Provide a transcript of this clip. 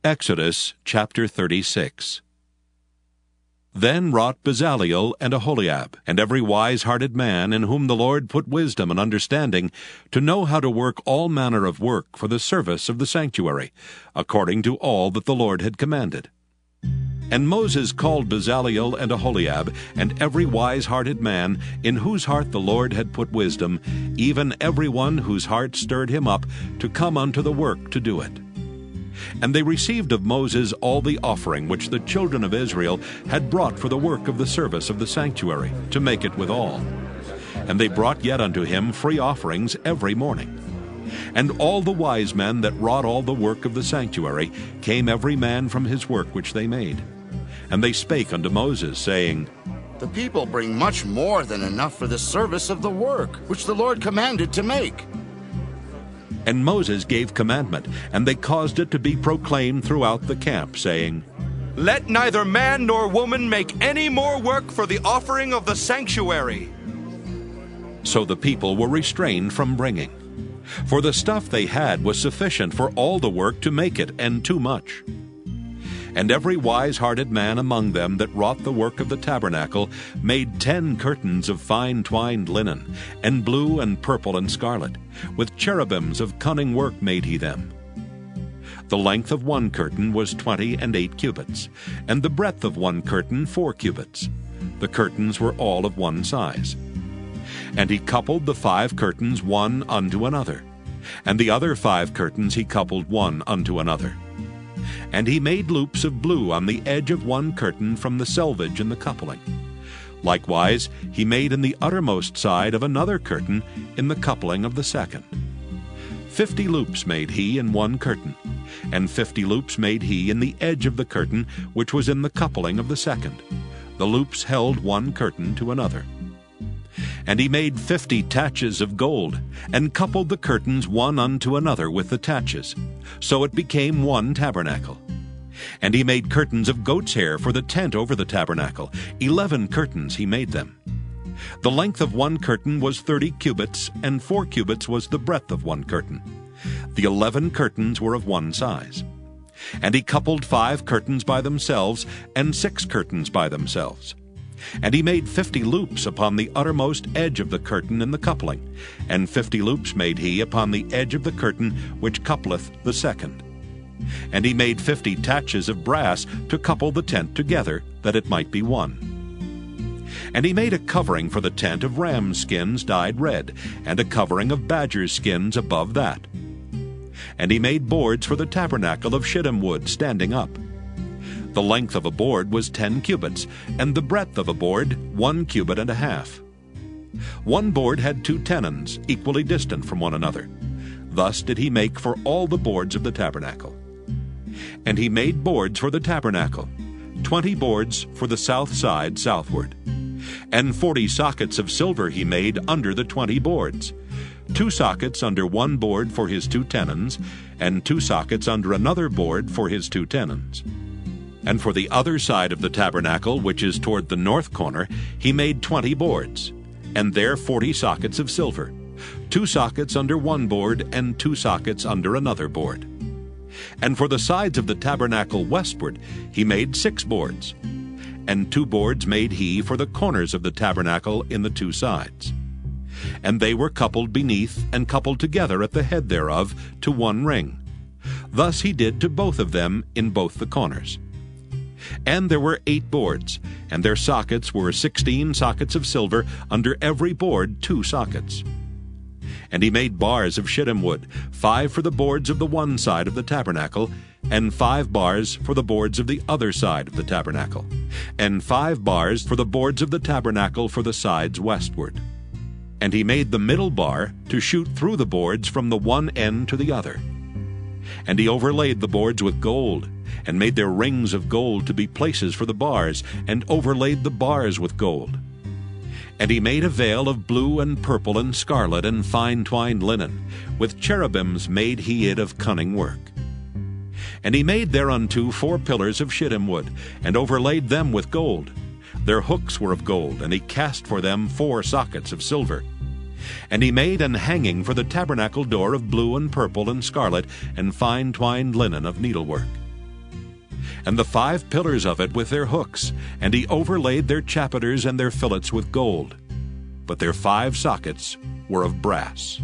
Exodus chapter 36. Then wrought Bezaleel and Aholiab, and every wise-hearted man in whom the Lord put wisdom and understanding, to know how to work all manner of work for the service of the sanctuary, according to all that the Lord had commanded. And Moses called Bezaleel and Aholiab, and every wise-hearted man, in whose heart the Lord had put wisdom, even every one whose heart stirred him up, to come unto the work to do it. And they received of Moses all the offering which the children of Israel had brought for the work of the service of the sanctuary, to make it withal. And they brought yet unto him free offerings every morning. And all the wise men that wrought all the work of the sanctuary came every man from his work which they made. And they spake unto Moses, saying, The people bring much more than enough for the service of the work which the Lord commanded to make. And Moses gave commandment, and they caused it to be proclaimed throughout the camp, saying, Let neither man nor woman make any more work for the offering of the sanctuary. So the people were restrained from bringing. For the stuff they had was sufficient for all the work to make it, and too much. And every wise-hearted man among them that wrought the work of the tabernacle made 10 curtains of fine twined linen, and blue and purple and scarlet. With cherubims of cunning work made he them. The length of one curtain was 28 cubits, and the breadth of one curtain 4 cubits. The curtains were all of one size. And he coupled the 5 curtains one unto another, and the other 5 curtains he coupled one unto another. And he made loops of blue on the edge of one curtain from the selvage in the coupling. Likewise he made in the uttermost side of another curtain in the coupling of the second. 50 loops made he in one curtain, and 50 loops made he in the edge of the curtain which was in the coupling of the second. The loops held one curtain to another. And he made 50 taches of gold, and coupled the curtains one unto another with the taches. So it became one tabernacle. And he made curtains of goat's hair for the tent over the tabernacle. 11 curtains he made them. The length of one curtain was 30 cubits, and 4 cubits was the breadth of one curtain. The 11 curtains were of one size. And he coupled 5 curtains by themselves, and 6 curtains by themselves. And he made 50 loops upon the uttermost edge of the curtain in the coupling, and 50 loops made he upon the edge of the curtain which coupleth the second. And he made 50 taches of brass to couple the tent together, that it might be one. And he made a covering for the tent of ram skins dyed red, and a covering of badger skins above that. And he made boards for the tabernacle of shittim wood standing up. The length of a board was 10 cubits, and the breadth of a board 1 cubit and a half. One board had 2 tenons, equally distant from one another. Thus did he make for all the boards of the tabernacle. And he made boards for the tabernacle, 20 boards for the south side southward. And 40 sockets of silver he made under the 20 boards, 2 sockets under one board for his 2 tenons, and 2 sockets under another board for his 2 tenons. And for the other side of the tabernacle, which is toward the north corner, he made 20 boards, and there 40 sockets of silver, 2 sockets under one board, and 2 sockets under another board. And for the sides of the tabernacle westward he made 6 boards, and 2 boards made he for the corners of the tabernacle in the 2 sides. And they were coupled beneath and coupled together at the head thereof to one ring. Thus he did to both of them in both the corners. And there were 8 boards, and their sockets were 16 sockets of silver, under every board 2 sockets. And he made bars of shittim wood, 5 for the boards of the one side of the tabernacle, and 5 bars for the boards of the other side of the tabernacle, and 5 bars for the boards of the tabernacle for the sides westward. And he made the middle bar to shoot through the boards from the one end to the other. And he overlaid the boards with gold, and made their rings of gold to be places for the bars, and overlaid the bars with gold. And he made a veil of blue and purple and scarlet and fine twined linen. With cherubims made he it of cunning work. And he made thereunto 4 pillars of shittim wood, and overlaid them with gold. Their hooks were of gold, and he cast for them 4 sockets of silver. And he made an hanging for the tabernacle door of blue and purple and scarlet and fine twined linen of needlework. and the 5 pillars of it with their hooks, and he overlaid their chapiters and their fillets with gold. But their 5 sockets were of brass.